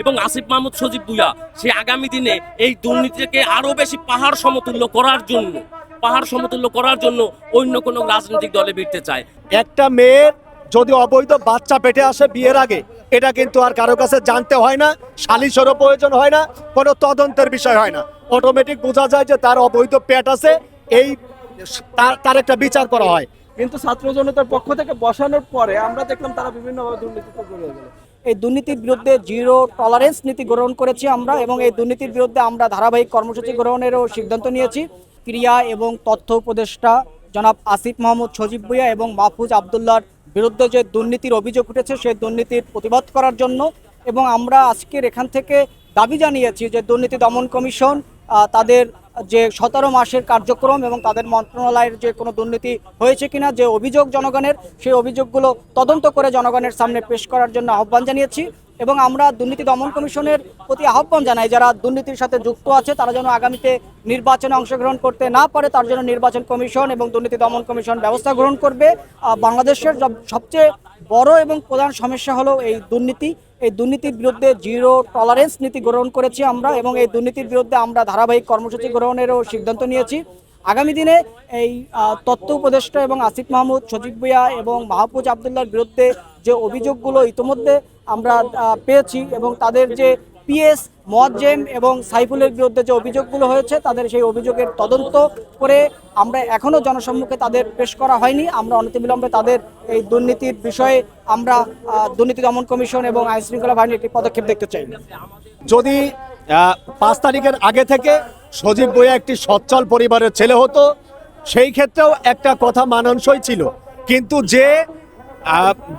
এবং আসিফ মাহমুদ সজীব ভুঁইয়া সে আগামী দিনে এই দুর্নীতিকে আরো বেশি পাহাড় সমতুল্য করার জন্য অন্য কোনো রাজনৈতিক দলে ভিড়তে চায়। একটা মেয়ের যদি অবৈধ বাচ্চা পেটে আসে বিয়ের আগে, এটা কিন্তু আর কারো কাছে জানতে হয় না, সালিশেরও প্রয়োজন হয় না, কোনো তদন্তের বিষয় হয় না, অটোমেটিক বোঝা যায় যে তার অবৈধ পেট আছে, এই তার একটা বিচার করা হয়। কিন্তু ছাত্র জনতার পক্ষ থেকে বসানোর পরে আমরা দেখলাম তারা বিভিন্নভাবে দুর্নীতিতে জড়িয়ে গেল। এই দুর্নীতির বিরুদ্ধে জিরো টলারেন্স নীতি গ্রহণ করেছি আমরা, এবং এই দুর্নীতির বিরুদ্ধে আমরা ধারাবাহিক কর্মসূচি গ্রহণেরও সিদ্ধান্ত নিয়েছি। ক্রিয়া এবং তথ্য উপদেষ্টা জনাব আসিফ মাহমুদ সজীব ভুঁইয়া এবং মাহফুজ আবদুল্লাহর বিরুদ্ধে যে দুর্নীতির অভিযোগ উঠেছে সেই দুর্নীতির প্রতিবাদ করার জন্য, এবং আমরা আজকের এখান থেকে দাবি জানিয়েছি যে দুর্নীতি দমন কমিশন তাদের যে 17 মাসের কার্যক্রম এবং তাদের মন্ত্রণালয়ের যে কোনো দুর্নীতি হয়েছে কিনা, যে অভিযোগ জনগণের, সেই অভিযোগগুলো তদন্ত করে জনগণের সামনে পেশ করার জন্য আহ্বান জানিয়েছি। এবং আমরা দুর্নীতি দমন কমিশনের প্রতি আহ্বান জানাই, যারা দুর্নীতির সাথে যুক্ত আছে তারা যেন আগামীতে নির্বাচনে অংশগ্রহণ করতে না পারে, তার জন্য নির্বাচন কমিশন এবং দুর্নীতি দমন কমিশন ব্যবস্থা গ্রহণ করবে। বাংলাদেশের সবচেয়ে বড় এবং প্রধান সমস্যা হলো এই দুর্নীতি। এই দুর্নীতির বিরুদ্ধে জিরো টলারেন্স নীতি গ্রহণ করেছি আমরা, এবং এই দুর্নীতির বিরুদ্ধে আমরা ধারাবাহিক কর্মসূচি গ্রহণেরও সিদ্ধান্ত নিয়েছি। আগামী দিনে এই তথ্য উপদেষ্টা এবং আসিফ মাহমুদ সজীব ভুঁইয়া এবং মাহফুজ আবদুল্লাহর বিরুদ্ধে যে অভিযোগগুলো ইতিমধ্যে আমরা পেয়েছি, এবং তাদের যে পিএস মোয়াজ্জেম এবং সাইফুলের বিরুদ্ধে যে অভিযোগগুলো হয়েছে, তাদের সেই অভিযোগের তদন্ত করে আমরা এখনও জনসম্মুখে তাদের পেশ করা হয়নি। আমরা অনতিবিলম্বে তাদের এই দুর্নীতির বিষয়ে আমরা দুর্নীতি দমন কমিশন এবং আইন শৃঙ্খলা বাহিনীর একটি পদক্ষেপ দেখতে চাই। যদি 5 তারিখের আগে থেকে সজীব ভুঁইয়া একটি সচ্ছল পরিবারের ছেলে হতো, সেই ক্ষেত্রেও একটা কথা মানানসই ছিল। কিন্তু যে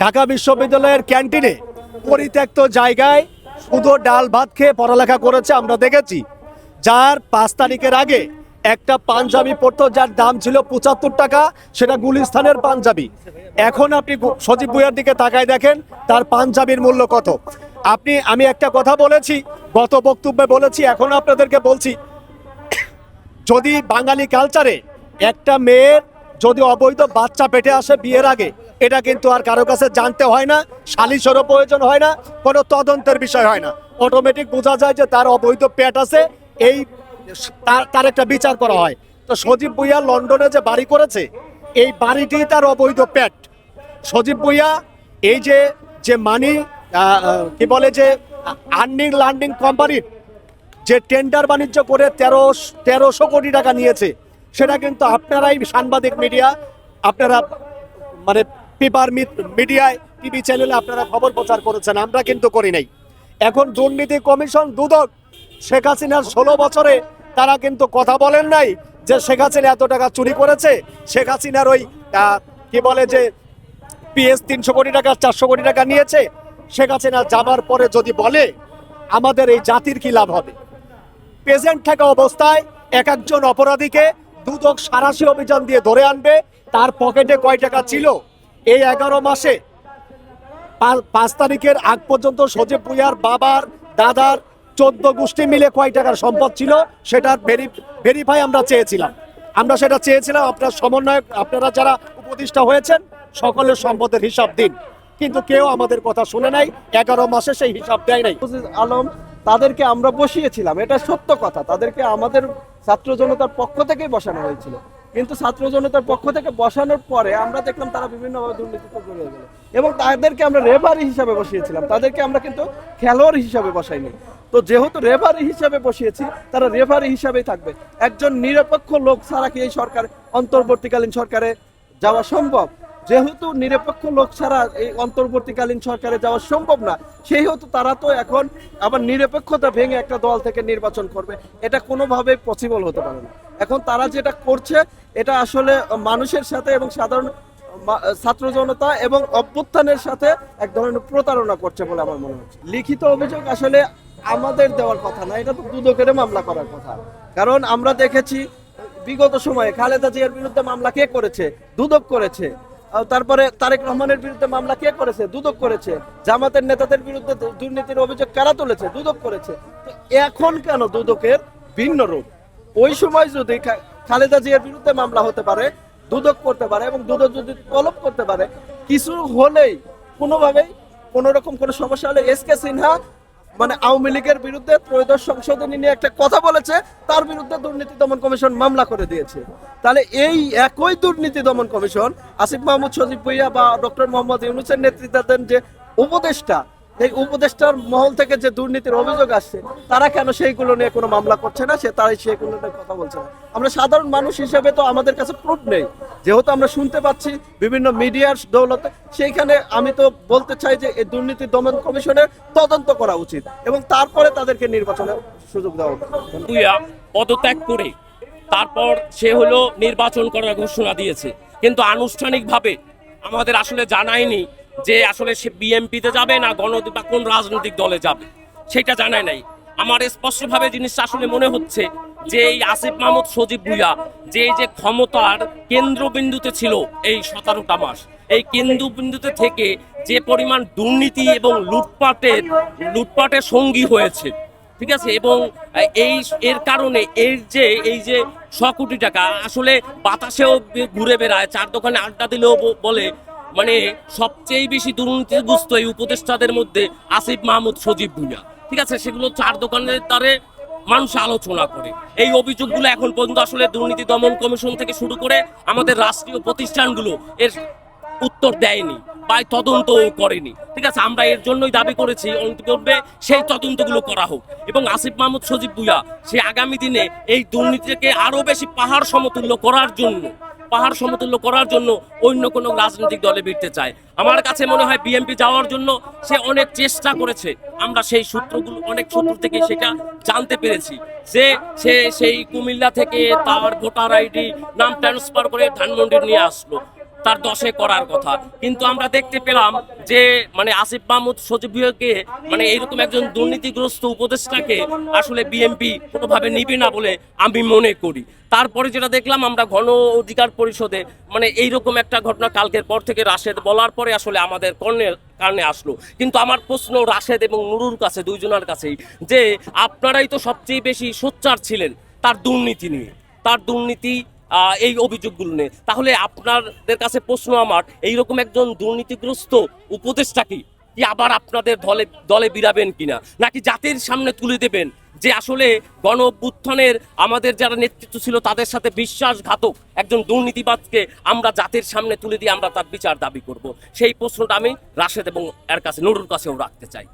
ঢাকা বিশ্ববিদ্যালয়ের ক্যান্টিনে পরিত্যক্ত জায়গায় শুধু ডাল ভাত খেয়ে পড়ালেখা করেছে আমরা দেখেছি, যার 5 তারিখের আগে একটা পাঞ্জাবি পড়তো যার দাম ছিল 75 টাকা, সেটা গুলিস্তানের পাঞ্জাবি। এখন আপনি সজীব ভুঁইয়ার দিকে তাকায় দেখেন তার পাঞ্জাবির মূল্য কত। আমি একটা কথা বলেছি, গত বক্তব্যে বলেছি, এখন আপনাদেরকে বলছি, যদি বাঙালি কালচারে একটা মেয়ের যদি অবৈধ বাচ্চা পেটে আসে বিয়ের আগে, এটা কিন্তু আর কারো কাছে জানতে হয় না, সালিশেরও প্রয়োজন হয় না, কোনো তদন্তের বিষয় হয় না, অটোমেটিক বোঝা যায় যে তার অবৈধ পেট আছে, এই তার একটা বিচার করা হয়। তো সজীব ভুঁইয়া লন্ডনে যে বাড়ি করেছে, এই বাড়িটি তার অবৈধ পেট। সজীব ভুঁইয়া এই যে মানি কি বলে যে আর্নিং লার্নিং কোম্পানির যে টেন্ডার বাণিজ্য করে 1300 কোটি টাকা নিয়েছে, সেটা কিন্তু আপনারাই সাংবাদিক মিডিয়া, আপনারা মানে পেপার মিডিয়ায়, টিভি চ্যানেলে আপনারা খবর প্রচার করেছেন, আমরা কিন্তু করি নাই। এখন দুর্নীতি কমিশন দুদক শেখ হাসিনার 16 বছরে তারা কিন্তু কথা বলেন নাই যে শেখ হাসিনা এত টাকা চুরি করেছে, শেখ হাসিনার ওই কি বলে যে পিএস 300 কোটি টাকা 400 কোটি টাকা নিয়েছে। শেখ হাসিনা যাবার পরে যদি বলে, আমাদের এই জাতির কি লাভ হবে? প্রেজেন্ট থাকা অবস্থায় একজন অপরাধীকে দুদক সারাশি অভিযান দিয়ে ধরে আনবে, তার পকেটে কয় টাকা ছিল এই 11 মাসে। 5 তারিখের আগ পর্যন্ত সজীব ভুঁইয়ার বাবার দাদার 14 গোষ্ঠী মিলে কয় টাকার সম্পদ ছিল সেটার ভেরিফাই আমরা চেয়েছিলাম। আপনার সমন্বয়ক, আপনারা যারা উপদেষ্টা হয়েছেন, সকলের সম্পদের হিসাব দিন, কিন্তু কেউ আমাদের কথা শুনে নাই, 11 মাসে সেই হিসাব দেয় নাই। আলম তাদেরকে আমরা বসিয়েছিলাম, এটা সত্য কথা, তাদেরকে আমাদের ছাত্র জনতার পক্ষ থেকেই বসানো হয়েছিল। কিন্তু ছাত্র জনতার পক্ষ থেকে বসানোর পরে আমরা দেখলাম তারা বিভিন্নভাবে দুর্নীতিতে জড়িয়ে গেল, এবং তাদেরকে আমরা রেফারি হিসাবে বসিয়েছিলাম, তাদেরকে আমরা কিন্তু খেলোয়াড় হিসাবে বসাইনি। তো যেহেতু রেফারি হিসাবে বসিয়েছি, তারা রেফারি হিসাবেই থাকবে। একজন নিরপেক্ষ লোক ছাড়া কি এই সরকার, অন্তর্বর্তীকালীন সরকারে যাওয়া সম্ভব? যেহেতু নিরপেক্ষ লোক ছাড়া এই অন্তর্বর্তীকালীন সরকারে যাওয়া সম্ভব না, সেহেতু তারা তো এখন আবার নিরপেক্ষতা ভেঙে একটা দল থেকে নির্বাচন করবে, এটা কোনোভাবেই পসিবল হতে পারে না। এখন তারা যেটা করছে, এটা আসলে মানুষের সাথে এবং সাধারণ ছাত্র জনতা এবং অভ্যুত্থানের সাথে এক ধরনের প্রতারণা করছে বলে আমার মনে হচ্ছে। লিখিত অভিযোগ আসলে আমাদের দেওয়ার কথা না, এটা তো দুদকের মামলা করার কথা। কারণ আমরা দেখেছি বিগত সময়ে খালেদা জিয়ার বিরুদ্ধে মামলা কে করেছে? দুদক করেছে। তারপরে তারেক রহমানের বিরুদ্ধে মামলা কে করেছে? দুদক করেছে। জামাতের নেতাদের বিরুদ্ধে দুর্নীতির অভিযোগ কারা তুলেছে? দুদক করেছে। তো এখন কেন দুদকের ভিন্ন রূপ? ওই সময় যদি খালেদা জিয়ার বিরুদ্ধে মামলা হতে পারে, দুদক করতে পারে, এবং দুদক যদি তলব করতে পারে, কিছু হলেই কোনোভাবেই কোনো রকম কোনো সমস্যা হলে এস কে সিনহা মানে আওয়ামী লীগের বিরুদ্ধে ত্রয়োদশ সংশোধনী নিয়ে একটা কথা বলেছে, তার বিরুদ্ধে দুর্নীতি দমন কমিশন মামলা করে দিয়েছে। তাহলে এই একই দুর্নীতি দমন কমিশন আসিফ মাহমুদ সজীব ভুঁইয়া বা ডক্টর মোহাম্মদ ইউনূসের নেতৃত্বাধীন যে উপদেষ্টা, এই উপদেষ্টার মহল থেকে যে দুর্নীতির অভিযোগ আসছে, তারা কেন সেইগুলো নিয়ে কোনো মামলা করছে না, তারাই সেইগুলো নিয়ে কথা বলছে না। আমরা সাধারণ মানুষ হিসেবে তো আমাদের কাছে প্রুফ নেই, যেহেতু আমরা শুনতে পাচ্ছি বিভিন্ন মিডিয়ার দৌলতে, সেইখানে আমি তো বলতে চাই যে এই দুর্নীতি দমন কমিশনের তদন্ত করা উচিত এবং তারপরে তাদেরকে নির্বাচনের সুযোগ দেওয়া উচিত। ভূঁইয়া পদত্যাগ করে তারপর সে হলো নির্বাচন করার ঘোষণা দিয়েছে, কিন্তু আনুষ্ঠানিকভাবে আমাদের আসলে জানায়নি যে আসলে সে বিএনপিতে যাবে না বা কোন রাজনৈতিক দলে যাবে, সেটা জানায় নাই। আমার স্পষ্টভাবে জিনিসটা আসলে মনে হচ্ছে যে এই আসিফ মাহমুদ সজীব ভুঁইয়া যে ক্ষমতার কেন্দ্রবিন্দুতে ছিল এই 17টা মাস, এই কেন্দ্রবিন্দুতে থেকে যে পরিমাণ দুর্নীতি এবং লুটপাটের সঙ্গী হয়েছে, ঠিক আছে, এবং এর কারণে এই যে 100 কোটি টাকা আসলে বাতাসেও ঘুরে বেড়ায়, চার দোকানে আড্ডা দিলেও বলে মানে সবচেয়ে বেশি দুর্নীতিগ্রস্ত এই উপদেষ্টাদের মধ্যে আসিফ মাহমুদ সজীব ভুঁইয়া, ঠিক আছে, সেগুলো চার দোকানের দ্বারে মানুষ আলোচনা করে। এই অভিযোগগুলো এখন পর্যন্ত আসলে দুর্নীতি দমন কমিশন থেকে শুরু করে আমাদের রাষ্ট্রীয় প্রতিষ্ঠানগুলো এর উত্তর দেয়নি বা তদন্ত করেনি, ঠিক আছে। আমরা এর জন্যই দাবি করেছি অন্তর্বে সেই তদন্তগুলো করা হোক এবং আসিফ মাহমুদ সজীব ভুঁইয়া সে আগামী দিনে এই দুর্নীতিকে আরো বেশি পাহাড় সমতুল্য করার জন্য অন্য কোনো রাজনৈতিক দলে ভিড়তে চায়। আমার কাছে মনে হয় বিএনপি যাওয়ার জন্য সে অনেক চেষ্টা করেছে, আমরা সেই অনেক সূত্র থেকে সেটা জানতে পেরেছি যে সে সেই কুমিল্লা থেকে তার ভোটার আইডি নাম ট্রান্সফার করে ধানমন্ডি নিয়ে আসলো তার 10-এ করার কথা, কিন্তু আমরা দেখতে পেলাম যে মানে আসিফ মাহমুদ সজীব ভুঁইয়াকে মানে এইরকম একজন দুর্নীতিগ্রস্ত উপদেষ্টাকে আসলে বিএনপি কোনোভাবে নিবে না বলে আমি মনে করি। তারপরে যেটা দেখলাম আমরা গণ অধিকার পরিষদে মানে এইরকম একটা ঘটনা কালকের পর থেকে রাশেদ বলার পরে আসলে আমাদের কারণে আসলো, কিন্তু আমার প্রশ্ন রাশেদ এবং নুরুর কাছে, দুইজনের কাছেই, যে আপনারাই তো সবচেয়ে বেশি সোচ্চার ছিলেন তার দুর্নীতি এই অভিযোগগুলো নিয়ে, তাহলে আপনাদের কাছে প্রশ্ন আমার, এইরকম একজন দুর্নীতিগ্রস্ত উপদেষ্টা কি আবার আপনাদের দলে বিরাবেন কিনা, নাকি জাতির সামনে তুলে দেবেন যে আসলে গণ অভ্যুত্থানের আমাদের যারা নেতৃত্ব ছিল তাদের সাথে বিশ্বাসঘাতক একজন দুর্নীতিবাদকে আমরা জাতির সামনে তুলে দিয়ে আমরা তার বিচার দাবি করব? সেই প্রশ্নটা আমি রাশেদ এবং এর কাছে নুরুর কাছেও রাখতে চাই।